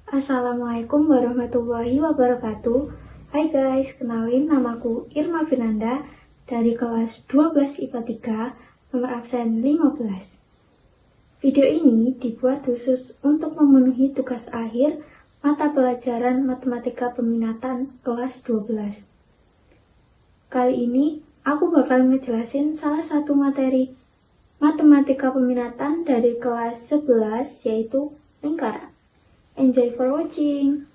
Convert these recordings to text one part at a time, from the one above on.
Assalamualaikum warahmatullahi wabarakatuh. Hai guys, kenalin namaku Irma Firanda dari kelas 12 IPA 3, nomor absen 15. Video ini dibuat khusus untuk memenuhi tugas akhir mata pelajaran Matematika Peminatan kelas 12. Kali ini aku bakal ngejelasin salah satu materi Matematika Peminatan dari kelas 11, yaitu lingkaran. Enjoy for watching.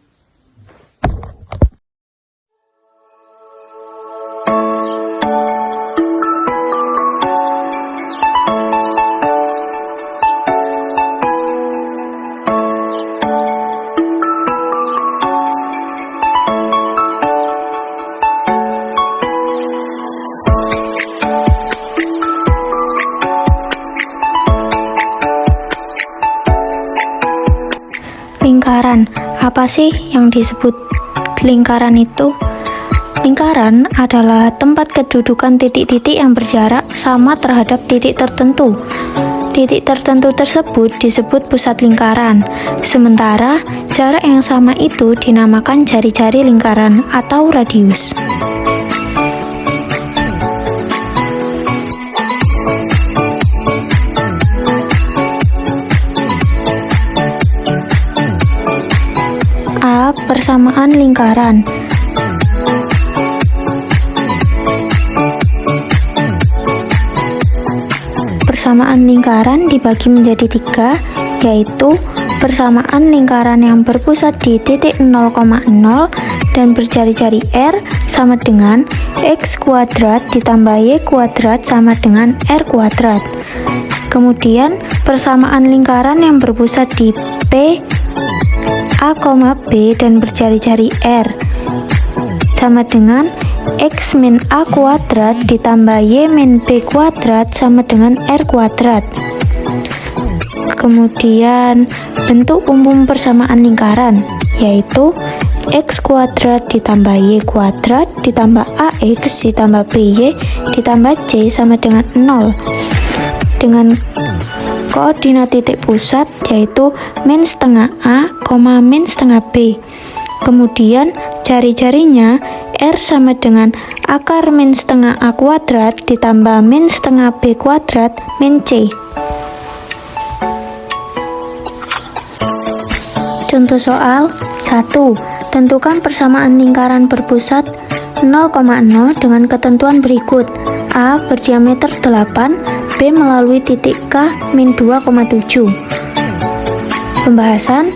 Lingkaran, apa sih yang disebut lingkaran itu? Lingkaran adalah tempat kedudukan titik-titik yang berjarak sama terhadap titik tertentu. Titik tertentu tersebut disebut pusat lingkaran, sementara jarak yang sama itu dinamakan jari-jari lingkaran atau radius. Persamaan lingkaran. Persamaan lingkaran dibagi menjadi tiga, yaitu persamaan lingkaran yang berpusat di titik 0,0 dan berjari-jari R sama dengan X kuadrat ditambah Y kuadrat sama dengan R kuadrat. Kemudian persamaan lingkaran yang berpusat di P A, B dan berjari-jari R sama dengan X min A kuadrat ditambah Y min B kuadrat sama dengan R kuadrat. Kemudian bentuk umum persamaan lingkaran yaitu X kuadrat ditambah Y kuadrat ditambah AX ditambah BY ditambah C sama dengan 0 dengan koordinat titik pusat yaitu min setengah A, min setengah B. Kemudian jari-jarinya R sama dengan akar min setengah A kuadrat ditambah min setengah B kuadrat min C. Contoh soal 1. Tentukan persamaan lingkaran berpusat 0,0 dengan ketentuan berikut. A berdiameter 8, B melalui titik K min 2,7. Pembahasan.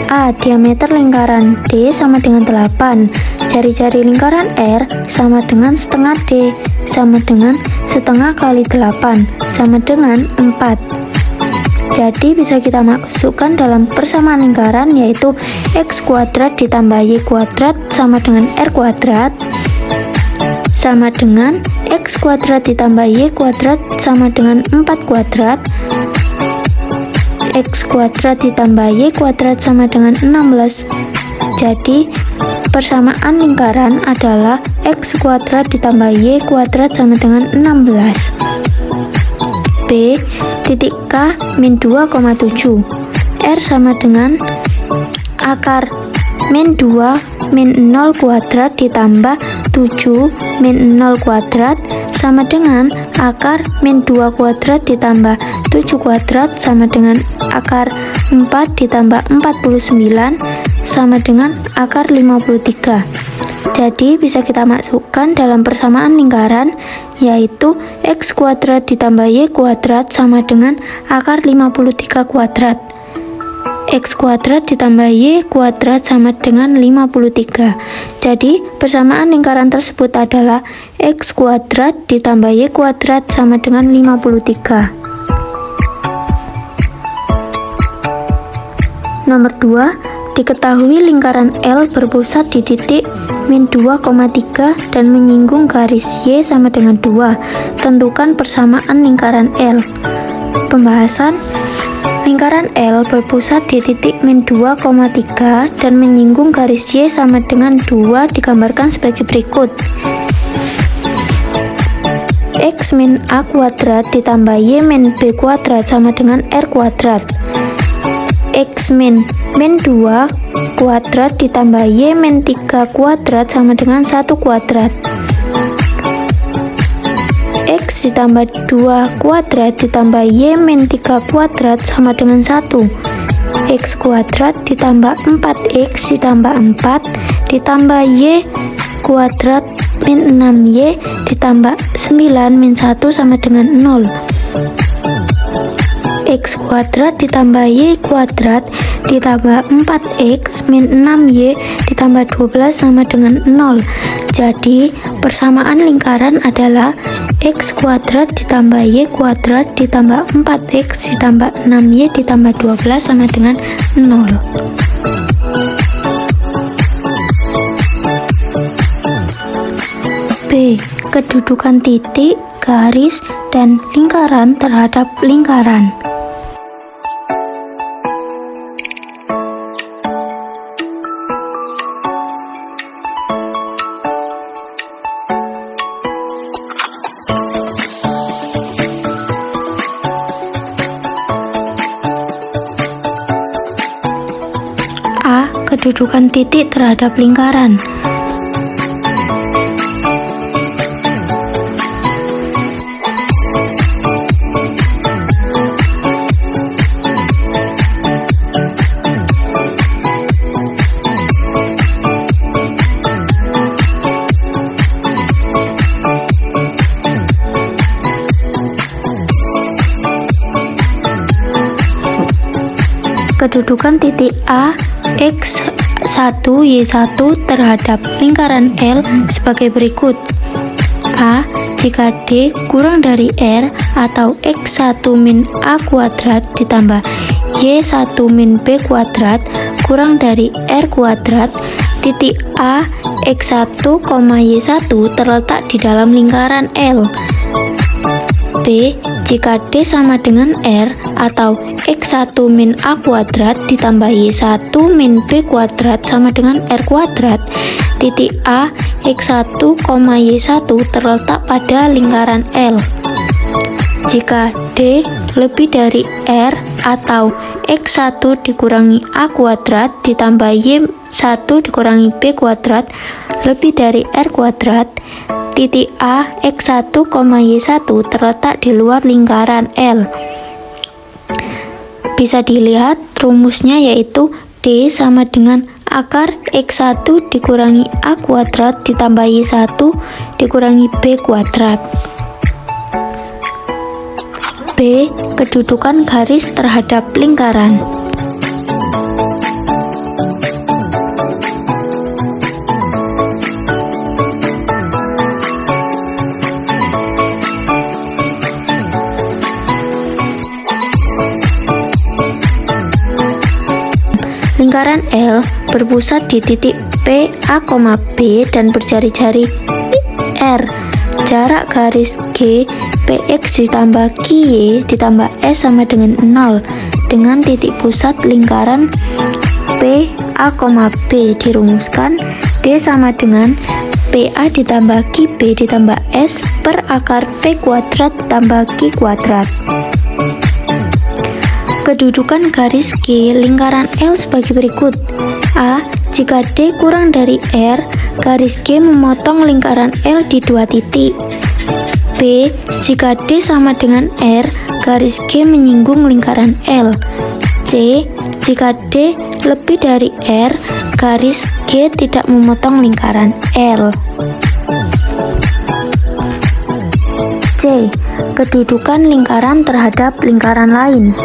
A. Diameter lingkaran D sama dengan 8. Jari-jari lingkaran R sama dengan setengah D sama dengan setengah kali 8 sama dengan 4. Jadi bisa kita masukkan dalam persamaan lingkaran yaitu X kuadrat ditambah Y kuadrat sama dengan R kuadrat sama dengan X kuadrat ditambah Y kuadrat sama dengan 4 kuadrat. X kuadrat ditambah Y kuadrat sama dengan 16. Jadi persamaan lingkaran adalah X kuadrat ditambah Y kuadrat sama dengan 16. B. Titik K min 2,7. R sama dengan akar min 2 min 0 kuadrat ditambah 7 min 0 kuadrat sama dengan akar min 2 kuadrat ditambah 7 kuadrat sama dengan akar 4 ditambah 49 sama dengan akar 53. Jadi bisa kita masukkan dalam persamaan lingkaran yaitu X kuadrat ditambah Y kuadrat sama dengan akar 53 kuadrat. X kuadrat ditambah Y kuadrat sama dengan 53. Jadi persamaan lingkaran tersebut adalah X kuadrat ditambah Y kuadrat sama dengan 53. Nomor 2. Diketahui lingkaran L berpusat di titik min 2,3 dan menyinggung garis Y sama dengan 2. Tentukan persamaan lingkaran L. Pembahasan. Lingkaran L berpusat di titik min 2,3 dan menyinggung garis Y sama dengan 2 digambarkan sebagai berikut. X min A kuadrat ditambah Y min B kuadrat sama dengan R kuadrat. X min 2 kuadrat ditambah Y min 3 kuadrat sama dengan 1 kuadrat. X ditambah 2 kuadrat ditambah Y min 3 kuadrat sama dengan 1. X kuadrat ditambah 4X ditambah 4 ditambah Y kuadrat min 6Y ditambah 9 min 1 sama dengan 0. X kuadrat ditambah Y kuadrat ditambah 4X min 6Y ditambah 12 sama dengan 0. Jadi persamaan lingkaran adalah X kuadrat ditambah Y kuadrat ditambah 4X ditambah 6Y ditambah 12 sama dengan 0. B. Kedudukan titik, garis, dan lingkaran terhadap lingkaran. A. Kedudukan titik terhadap lingkaran. Kedudukan titik A, X1, Y1 terhadap lingkaran L sebagai berikut. A. Jika D kurang dari R atau X1 min A kuadrat ditambah Y1 min B kuadrat kurang dari R kuadrat, titik A, X1, Y1 terletak di dalam lingkaran L. B. Jika D sama dengan R atau X1 min A kuadrat ditambah Y1 min B kuadrat sama dengan R kuadrat, titik A, X1, Y1 terletak pada lingkaran L. Jika D lebih dari R atau X1 dikurangi A kuadrat ditambah Y1 dikurangi B kuadrat lebih dari R kuadrat, titik A, X1, Y1 terletak di luar lingkaran L. Bisa dilihat rumusnya yaitu D sama dengan akar X1 dikurangi A kuadrat ditambah Y1 dikurangi B kuadrat. B. Kedudukan garis terhadap lingkaran. Lingkaran L berpusat di titik P, A, B dan berjari-jari R. Jarak garis G, PX ditambah QY ditambah S sama dengan 0 dengan titik pusat lingkaran P, A, B dirumuskan D sama dengan PA ditambah QB ditambah S per akar P kuadrat tambah Q kuadrat. Kedudukan garis G lingkaran L sebagai berikut. A. Jika D kurang dari R, garis G memotong lingkaran L di dua titik. B. Jika D sama dengan R, garis G menyinggung lingkaran L. C. Jika D lebih dari R, garis G tidak memotong lingkaran L. C. Kedudukan lingkaran terhadap lingkaran lain.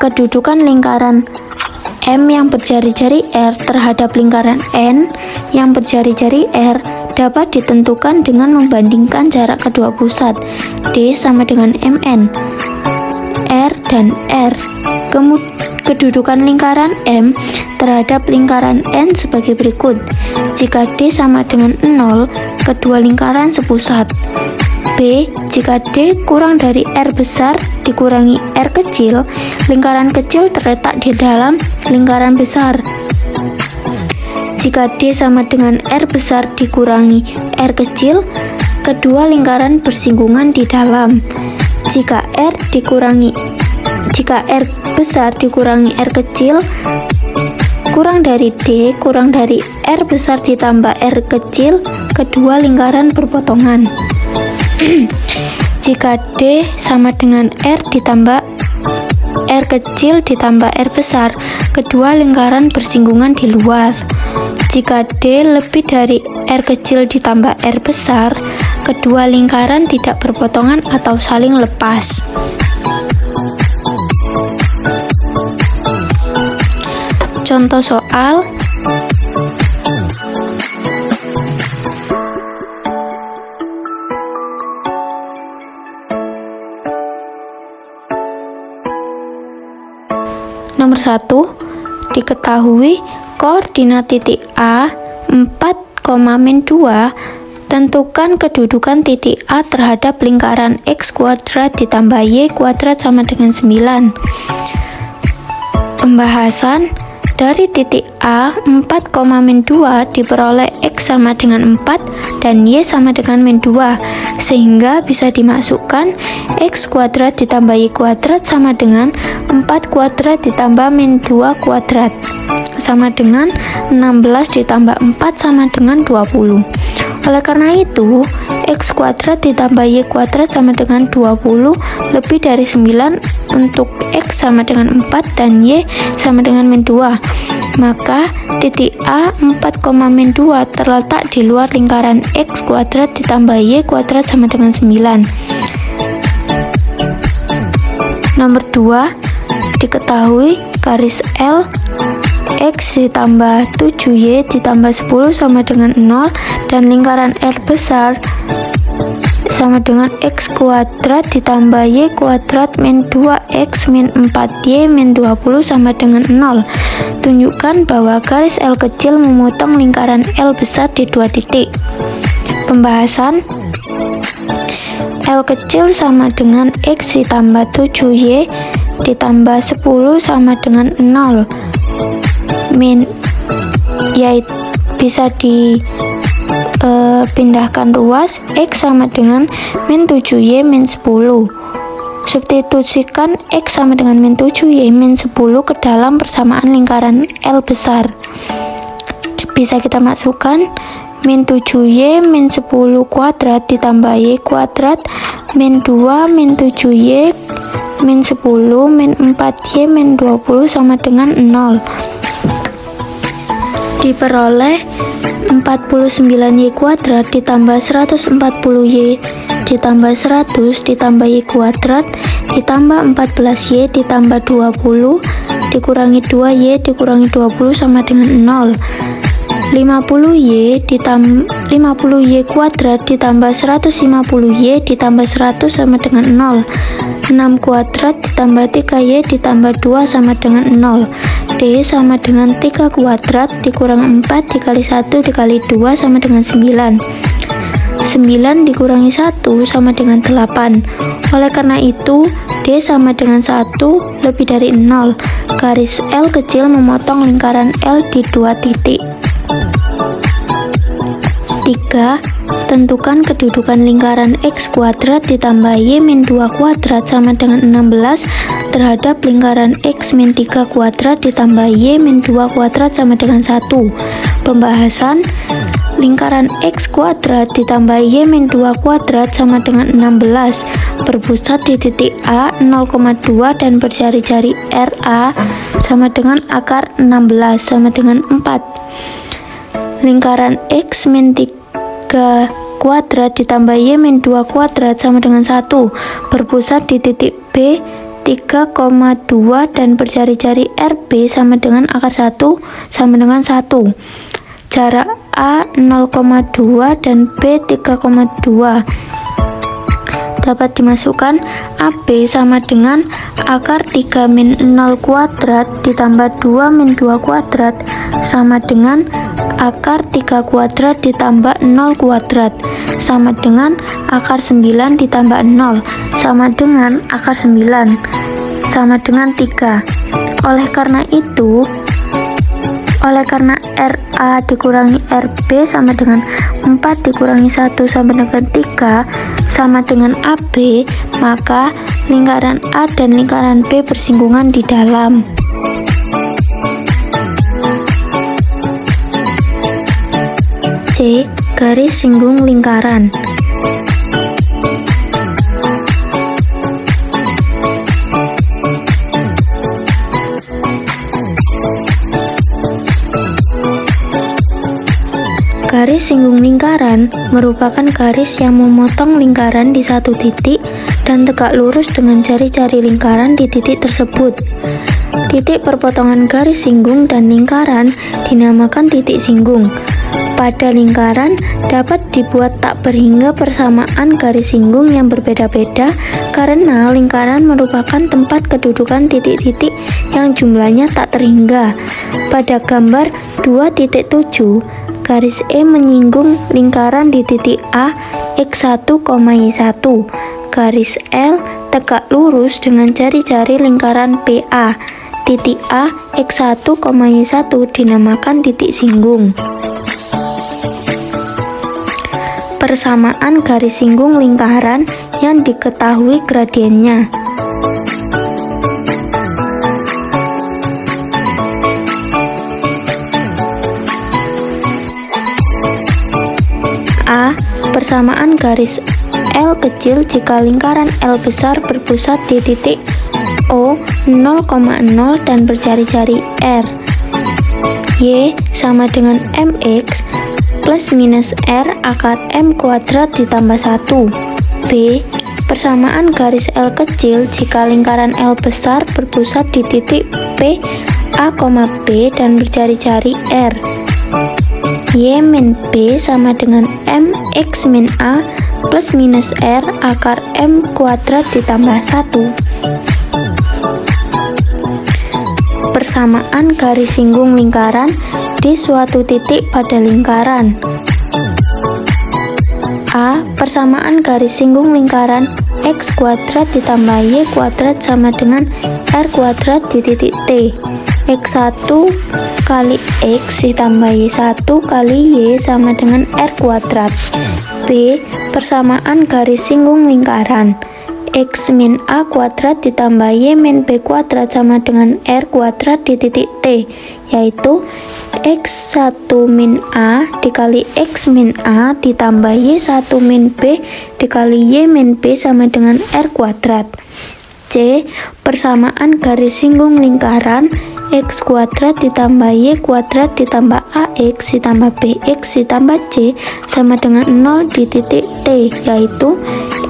Kedudukan lingkaran M yang berjari-jari R terhadap lingkaran N yang berjari-jari R dapat ditentukan dengan membandingkan jarak kedua pusat D sama dengan MN, R dan R. Kedudukan lingkaran M terhadap lingkaran N sebagai berikut. Jika D sama dengan 0, kedua lingkaran sepusat. B. Jika D kurang dari R besar dikurangi R kecil, lingkaran kecil terletak di dalam lingkaran besar. Jika D sama dengan R besar dikurangi R kecil, kedua lingkaran bersinggungan di dalam. Jika R besar dikurangi R kecil kurang dari D kurang dari R besar ditambah R kecil, kedua lingkaran berpotongan. Jika D sama dengan R ditambah R kecil ditambah R besar, kedua lingkaran bersinggungan di luar. Jika D lebih dari R kecil ditambah R besar, kedua lingkaran tidak berpotongan atau saling lepas. Contoh soal. Nomor 1, diketahui koordinat titik A 4,-2. Tentukan kedudukan titik A terhadap lingkaran X kuadrat ditambah Y kuadrat sama dengan 9. Pembahasan. Dari titik A 4,-2 diperoleh X sama dengan 4 dan Y sama dengan -2, sehingga bisa dimasukkan X kuadrat ditambah Y kuadrat sama dengan 4 kuadrat ditambah -2 kuadrat sama dengan 16 ditambah 4 sama dengan 20. Oleh karena itu, X kuadrat ditambah Y kuadrat sama dengan 20 lebih dari 9 untuk X sama dengan 4 dan Y sama dengan -2. Maka titik A 4,-2 terletak di luar lingkaran X kuadrat ditambah Y kuadrat sama dengan 9. Nomor 2, diketahui garis L X ditambah 7Y ditambah 10 sama dengan 0 dan lingkaran R besar sama dengan X kuadrat ditambah Y kuadrat min 2X min 4Y min 20 sama dengan 0. Tunjukkan bahwa garis L kecil memotong lingkaran L besar di 2 titik. Pembahasan. L kecil sama dengan X ditambah 7Y ditambah 10 sama dengan 0. Min, yaitu bisa dipindahkan ruas, X sama dengan min 7Y min 10. Substitusikan X sama dengan min 7Y min 10 ke dalam persamaan lingkaran L besar. Bisa kita masukkan min 7Y min 10 kuadrat ditambah Y kuadrat min 2 min 7Y min 10 min 4Y min 20 sama dengan 0. Diperoleh 49Y kuadrat ditambah 140Y ditambah 100 ditambah Y kuadrat ditambah 14Y ditambah 20 dikurangi 2Y dikurangi 20 sama dengan 0. 50Y kuadrat ditambah 150Y ditambah 100 sama dengan 0. 6 kuadrat ditambah 3Y ditambah 2 sama dengan 0. D sama dengan 3 kuadrat dikurang 4 dikali 1 dikali 2 sama dengan 9. 9 dikurangi 1 sama dengan 8. Oleh karena itu, D sama dengan 1 lebih dari 0. Garis L kecil memotong lingkaran L di 2 titik. 3. Tentukan kedudukan lingkaran X kuadrat ditambah Y min 2 kuadrat sama dengan 16 terhadap lingkaran X min 3 kuadrat ditambah Y min 2 kuadrat sama dengan 1. Pembahasan. Lingkaran X kuadrat ditambah Y min 2 kuadrat sama dengan 16 berpusat di titik A 0,2 dan berjari-jari RA sama dengan akar 16 sama dengan 4. Lingkaran X min 3 kuadrat ditambah Y min 2 kuadrat sama dengan 1 berpusat di titik B 3,2 dan berjari-jari RB sama dengan akar 1 sama dengan 1. Jarak A 0,2 dan B 3,2 dapat dimasukkan. AB sama dengan akar 3 min 0 kuadrat ditambah 2 min 2 kuadrat sama dengan akar 3 kuadrat ditambah 0 kuadrat. sama dengan akar 9 ditambah 0 sama dengan akar 9 sama dengan 3. Oleh karena RA dikurangi RB sama dengan 4 dikurangi 1 sama dengan 3 sama dengan AB, maka lingkaran A dan lingkaran B bersinggungan di dalam. C. Garis singgung lingkaran. Garis singgung lingkaran merupakan garis yang memotong lingkaran di satu titik dan tegak lurus dengan jari-jari lingkaran di titik tersebut. Titik perpotongan garis singgung dan lingkaran dinamakan titik singgung. Pada lingkaran dapat dibuat tak berhingga persamaan garis singgung yang berbeda-beda karena lingkaran merupakan tempat kedudukan titik-titik yang jumlahnya tak terhingga. Pada gambar 2.7, garis E menyinggung lingkaran di titik A X1, Y1. Garis L tegak lurus dengan jari-jari lingkaran PA. Titik A X1, Y1 dinamakan titik singgung. Persamaan garis singgung lingkaran yang diketahui gradiennya. A. Persamaan garis L kecil jika lingkaran L besar berpusat di titik O 0,0 dan berjari-jari R. Y sama dengan MX plus minus R akar M kuadrat ditambah 1. B. Persamaan garis L kecil jika lingkaran L besar berpusat di titik P, A, B dan berjari-jari R. Y min B sama dengan MX min A plus minus R akar M kuadrat ditambah 1. Persamaan garis singgung lingkaran di suatu titik pada lingkaran. A. Persamaan garis singgung lingkaran X kuadrat ditambah Y kuadrat sama dengan R kuadrat di titik T. X1 kali X ditambah Y1 kali Y sama dengan R kuadrat. B. Persamaan garis singgung lingkaran X min A kuadrat ditambah Y min B kuadrat sama dengan R kuadrat di titik T, yaitu X1 min A dikali X min A ditambah Y1 min B dikali Y min B sama dengan R kuadrat. C. Persamaan garis singgung lingkaran X kuadrat ditambah Y kuadrat ditambah AX ditambah BX ditambah C sama dengan 0 di titik T, yaitu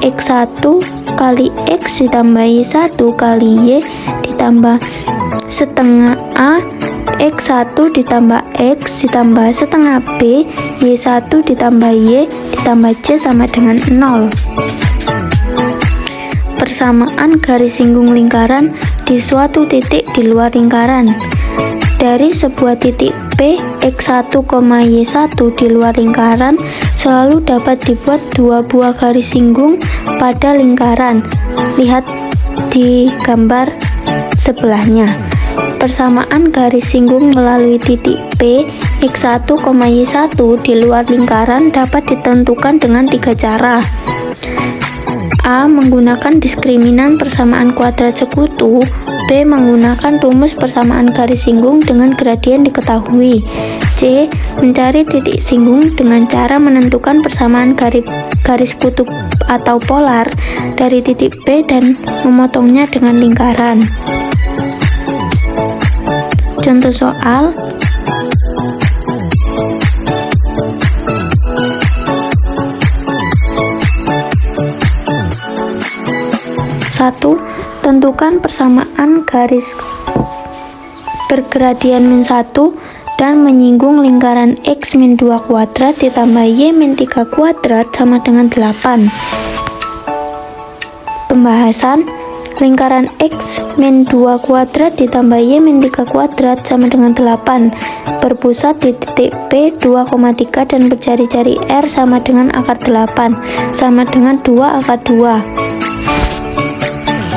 X1 kali X ditambah Y1 kali Y ditambah setengah A X1 ditambah X ditambah setengah B Y1 ditambah Y ditambah C sama dengan 0. Persamaan garis singgung lingkaran di suatu titik di luar lingkaran. Dari sebuah titik P, X1, Y1 di luar lingkaran selalu dapat dibuat dua buah garis singgung pada lingkaran. Lihat di gambar sebelahnya. Persamaan garis singgung melalui titik P, X1, Y1 di luar lingkaran dapat ditentukan dengan 3 cara. A. Menggunakan diskriminan persamaan kuadrat sekutu. B. Menggunakan rumus persamaan garis singgung dengan gradien diketahui. C. Mencari titik singgung dengan cara menentukan persamaan garis kutub atau polar dari titik B dan memotongnya dengan lingkaran. Contoh soal. 1. Tentukan persamaan garis bergradien min 1 dan menyinggung lingkaran X min 2 kuadrat ditambah Y min 3 kuadrat sama dengan 8. Pembahasan. lingkaran X min 2 kuadrat ditambah Y min 3 kuadrat sama dengan 8. Berpusat di titik P 2,3 dan berjari-jari R sama dengan akar 8 sama dengan 2 akar 2.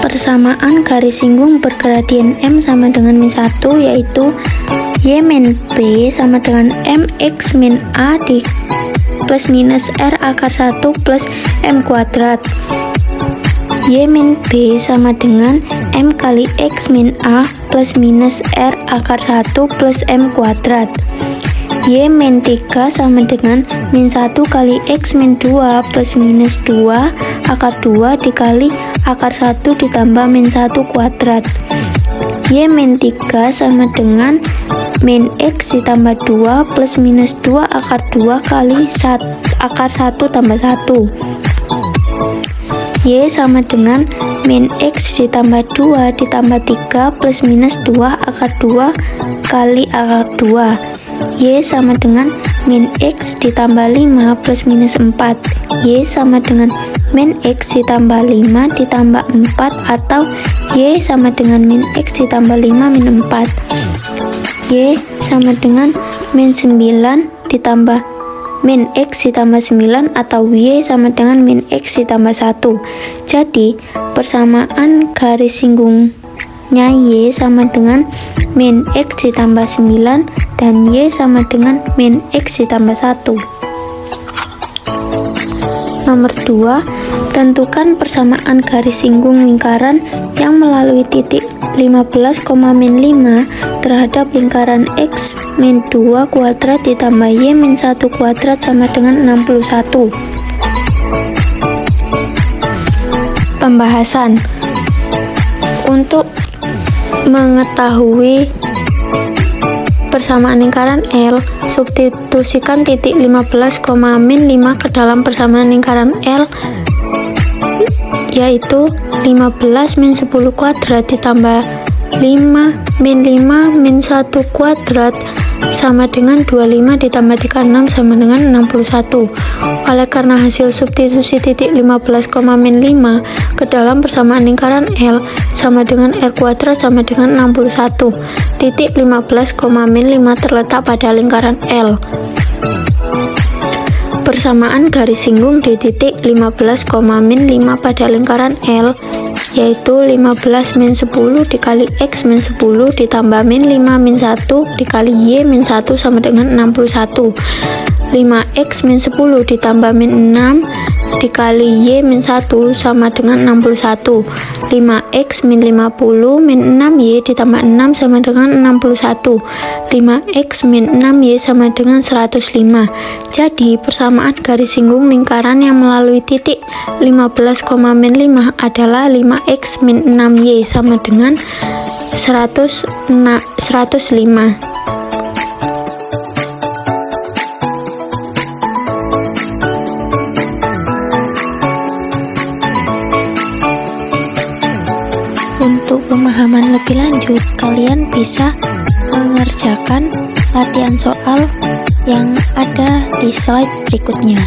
Persamaan garis singgung bergradien M sama dengan min 1, yaitu Y min B sama dengan MX min A di plus minus R akar 1 plus M kuadrat. Y min B sama dengan M kali X min A plus minus R akar 1 plus M kuadrat. Y min 3 sama dengan min 1 kali X min 2 plus minus 2 akar 2 dikali akar 1 ditambah min 1 kuadrat. Y min 3 sama dengan min X ditambah 2 plus minus 2 akar 2 kali akar 1 tambah 1. Y sama dengan min X ditambah 2 ditambah 3 plus minus 2 akar 2 kali akar 2. Y sama dengan min X ditambah 5 plus minus 4. Y sama dengan min X ditambah 5 ditambah 4 atau Y sama dengan min X ditambah 5 min 4. Y sama dengan min 9 ditambah min X ditambah 9 atau Y sama dengan min X ditambah 1. Jadi persamaan garis singgungnya Y sama dengan min X ditambah 9 dan Y sama dengan min X ditambah 1. Nomor 2, tentukan persamaan garis singgung lingkaran yang melalui titik 15, min 5 terhadap lingkaran X min 2 kuadrat ditambah Y min 1 kuadrat sama dengan 61. Pembahasan. Untuk mengetahui persamaan lingkaran L, substitusikan titik 15, min 5 ke dalam persamaan lingkaran L, yaitu 15 min 10 kuadrat ditambah 5 min 5 min 1 kuadrat sama dengan 25 ditambah 36 sama dengan 61. Oleh karena hasil substitusi titik 15, min 5 ke dalam persamaan lingkaran L sama dengan R kuadrat sama dengan 61. Titik 15, min 5 terletak pada lingkaran L. Persamaan garis singgung di titik 15, min 5 pada lingkaran L, yaitu 15 min 10 dikali X min 10 ditambah min 5 min 1 dikali Y min 1 sama dengan 61. 5X min 10 ditambah min 6 dikali Y min 1 sama dengan 61. 5X min 50 min 6Y ditambah 6 sama dengan 61. 5X min 6Y sama dengan 105. Jadi persamaan garis singgung lingkaran yang melalui titik 15, min 5 adalah 5X min 6Y sama dengan 105. Untuk pemahaman lebih lanjut, kalian bisa mengerjakan latihan soal yang ada di slide berikutnya.